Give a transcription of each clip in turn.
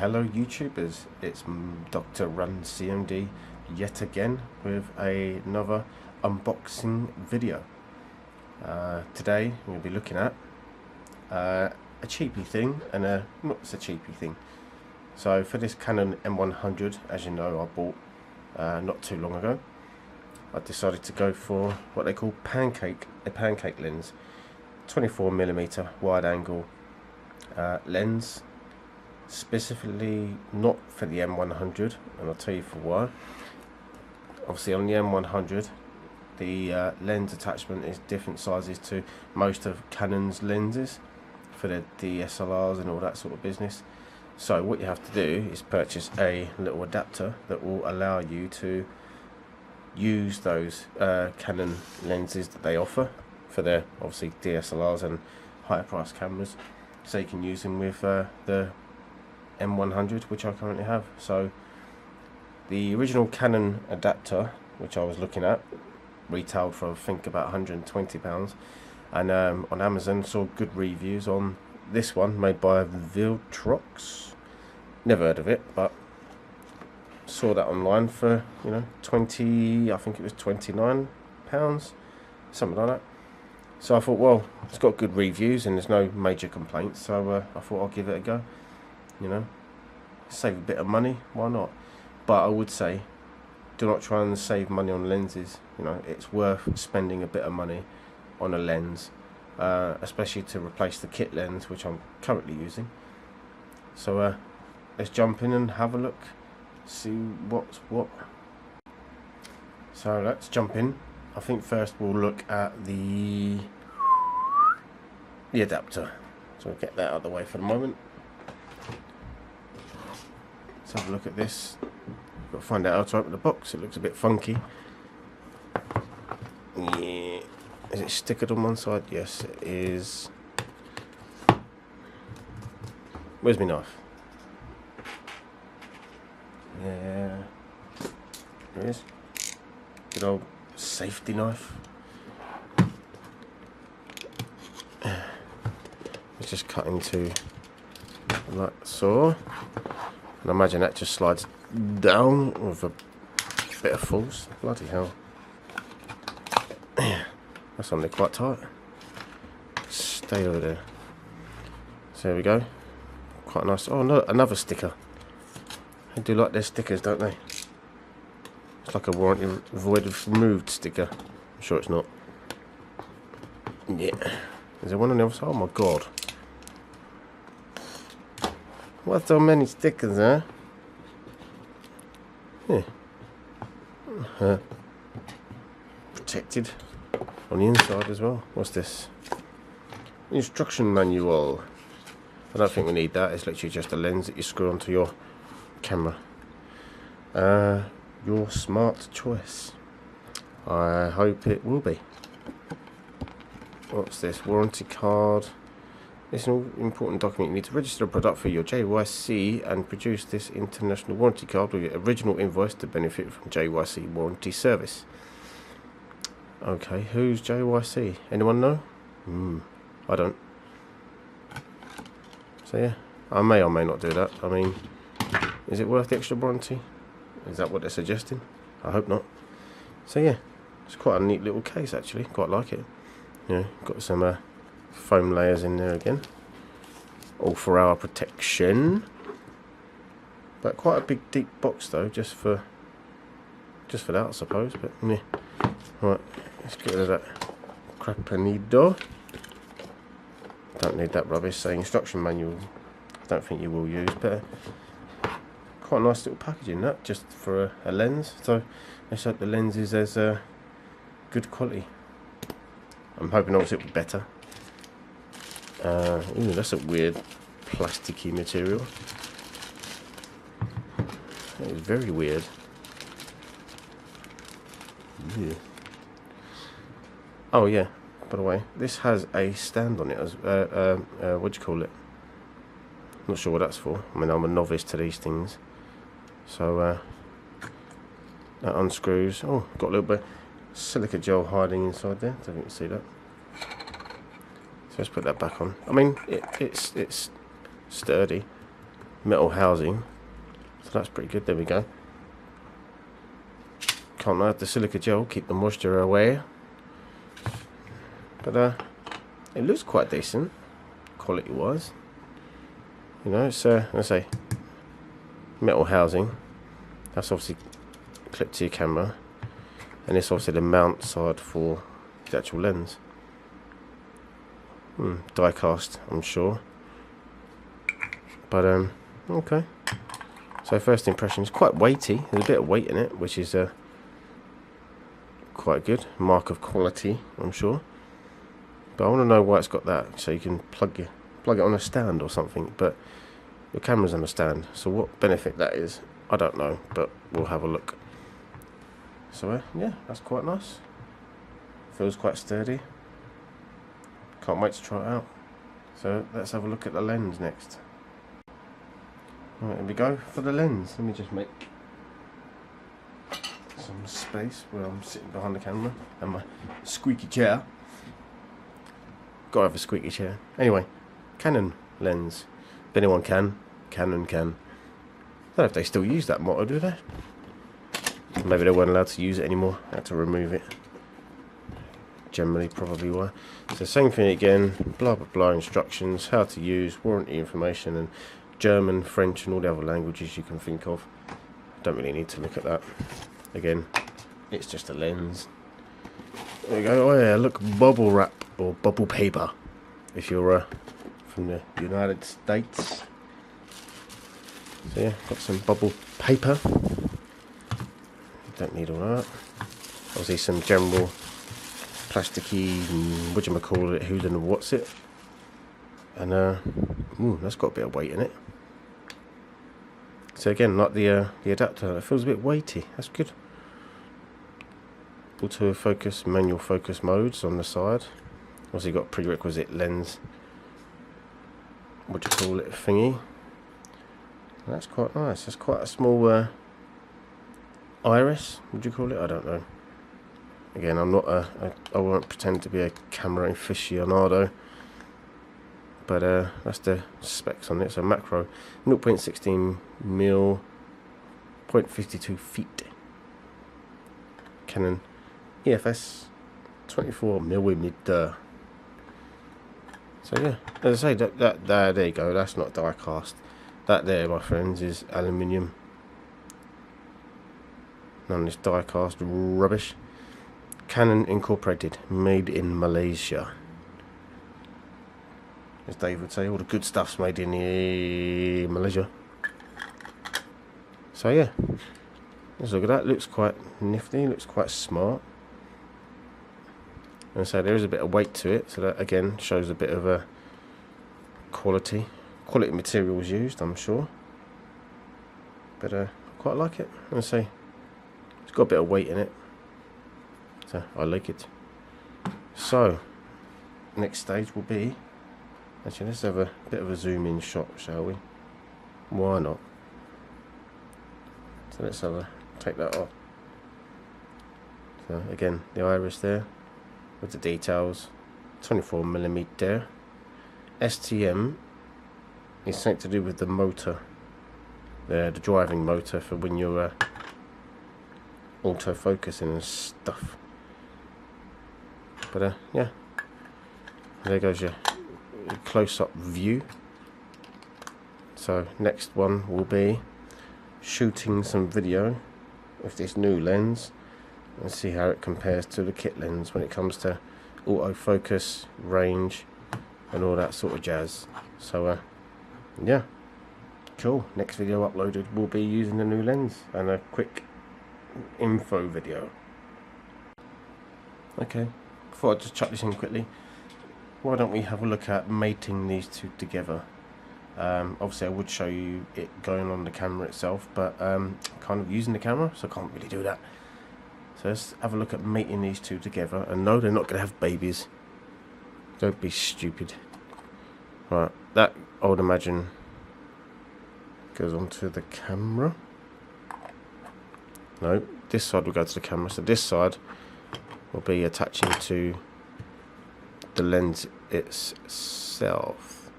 Hello YouTubers, it's DrRunCMD yet again with another unboxing video. Today we'll be looking at a cheapy thing and a not so cheapy thing. So for this Canon M100, as you know, I bought not too long ago, I decided to go for what they call a pancake lens, 24mm wide angle lens. Specifically not for the M100, and I'll tell you for why. Obviously on the M100 the lens attachment is different sizes to most of Canon's lenses for the DSLRs and all that sort of business. So what you have to do is purchase a little adapter that will allow you to use those Canon lenses that they offer for their obviously DSLRs and higher price cameras, so you can use them with the M100, which I currently have. So the original Canon adapter, which I was looking at, retailed for I think about £120, and on Amazon saw good reviews on this one made by Viltrox. Never heard of it, but saw that online for, you know, I think it was £29, something like that. So I thought, well, it's got good reviews and there's no major complaints, so I thought I'll give it a go. You know, save a bit of money, why not? But I would say, do not try and save money on lenses. You know, it's worth spending a bit of money on a lens, especially to replace the kit lens which I'm currently using. So let's jump in and have a look, see what's what. So let's jump in. I think first we'll look at the adapter, so we'll get that out of the way for the moment. Let's have a look at this. Got to find out how to open the box. It looks a bit funky. Yeah. Is it stickered on one side? Yes, it is. Where's my knife? Yeah. There it is. Good old safety knife. Let's just cut into like so. And I imagine that just slides down with a bit of force. Bloody hell. That's only quite tight. Stay over there. So there we go. Quite nice. Oh no, another sticker. They do like their stickers, don't they? It's like a warranty void if removed sticker. I'm sure it's not. Yeah. Is there one on the other side? Oh my god. What so many stickers, huh? Yeah. Protected on the inside as well. What's this? Instruction manual. I don't think we need that. It's literally just a lens that you screw onto your camera. Your smart choice. I hope it will be. What's this? Warranty card. This is an important document. You need to register a product for your JYC and produce this international warranty card with your original invoice to benefit from JYC warranty service. Okay, who's JYC? Anyone know? I don't. So yeah, I may or may not do that. I mean, is it worth the extra warranty? Is that what they're suggesting? I hope not. So yeah, it's quite a neat little case actually. Quite like it. You know, got some foam layers in there again, all for our protection. But quite a big deep box though, just for that I suppose. But yeah, right, let's get rid of that crapanido. Don't need that rubbish. Say instruction manual, I don't think you will use, but quite a nice little packaging that, just for a lens. So let's hope the lens is as good quality. I'm hoping obviously it will be better. Ooh, that's a weird plasticky material. That is very weird. Yeah. Oh yeah, by the way, this has a stand on it as what do you call it? Not sure what that's for. I mean, I'm a novice to these things. So that unscrews. Oh, got a little bit of silica gel hiding inside there. Don't think you see that. So let's put that back on. I mean, it's sturdy. metal housing, so that's pretty good. There we go. Can't add the silica gel, keep the moisture away, but it looks quite decent quality wise. You know, it's let's say metal housing. That's obviously clipped to your camera, and it's obviously the mount side for the actual lens. Die cast, I'm sure, but okay. So first impression is quite weighty. There's a bit of weight in it, which is quite good. Mark of quality, I'm sure. But I want to know why it's got that, so you can plug it on a stand or something. But your camera's on a stand, so what benefit that is, I don't know. But we'll have a look. So yeah, that's quite nice. Feels quite sturdy. Can't wait to try it out. So let's have a look at the lens next. Right, here we go for the lens. Let me just make some space where I'm sitting behind the camera and my squeaky chair. Gotta have a squeaky chair. Anyway, Canon lens. If anyone can, Canon can. I don't know if they still use that motto, do they? Maybe they weren't allowed to use it anymore. Had to remove it. Generally, probably why. So same thing again. Blah blah blah. Instructions, how to use, warranty information, and German, French, and all the other languages you can think of. Don't really need to look at that. Again, it's just a lens. There we go. Oh yeah, look, bubble wrap or bubble paper if you're from the United States. So yeah, got some bubble paper. Don't need all that. Obviously some general plasticky, whatchamacallit, who's and what's it. And that's got a bit of weight in it. So again, like the adapter, it feels a bit weighty. That's good. Auto focus, manual focus modes on the side. Also, got prerequisite lens. What do you call it? Thingy. That's quite nice. That's quite a small iris. Would you call it? I don't know. Again, I'm not I won't pretend to be a camera aficionado. But that's the specs on it. So macro 0.16 mm, 0.52 feet. Canon EFS 24mm. So yeah, as I say, there you go. That's not die cast. That there, my friends, is aluminium. None of this die cast rubbish. Canon Incorporated, made in Malaysia. As Dave would say, all the good stuff's made in Malaysia. So yeah, let's look at that. Looks quite nifty, looks quite smart. And so there is a bit of weight to it, so that again shows a bit of a quality materials used, I'm sure. But I quite like it. And say it's got a bit of weight in it, so I like it. So next stage will be, actually let's have a bit of a zoom in shot, shall we? Why not? So let's take that off. So again, the iris there with the details, 24mm. STM is something to do with the motor, the driving motor for when you're auto-focusing and stuff. But yeah, there goes your close-up view. So next one will be shooting some video with this new lens and see how it compares to the kit lens when it comes to autofocus, range, and all that sort of jazz. So yeah, cool. Next video uploaded will be using the new lens and a quick info video. Okay, before I just chuck this in quickly, why don't we have a look at mating these two together? Obviously I would show you it going on the camera itself, but kind of using the camera, so I can't really do that. So let's have a look at mating these two together. And no, they're not going to have babies. Don't be stupid. Right, that I would imagine goes onto the camera. No, this side will go to the camera. So this side will be attaching to the lens itself,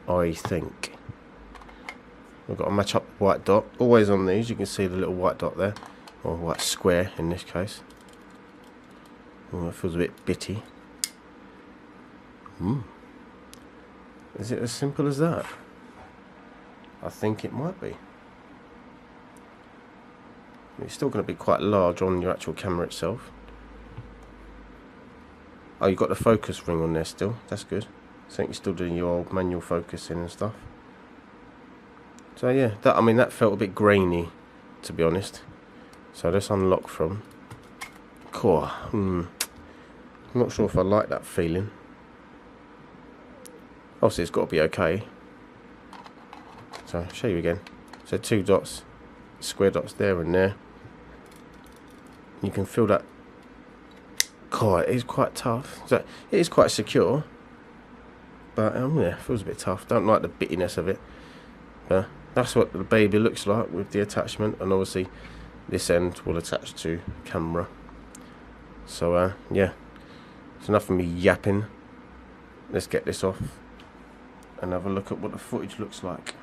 I think. we've got to match up the white dot. Always on these you can see the little white dot there, or white square in this case. Oh, it feels a bit bitty. Is it as simple as that? I think it might be. It's still going to be quite large on your actual camera itself. Oh, you've got the focus ring on there still. That's good. I think you're still doing your old manual focusing and stuff. So yeah, that felt a bit grainy, to be honest. So let's unlock from. Cool. I'm not sure if I like that feeling. Obviously it's got to be okay. So I'll show you again. So 2 dots, square dots there and there. You can feel that. God, it is quite tough. So it is quite secure, but yeah, it feels a bit tough. Don't like the bittiness of it. That's what the baby looks like with the attachment, and obviously this end will attach to camera. So yeah, it's enough of me yapping. Let's get this off and have a look at what the footage looks like.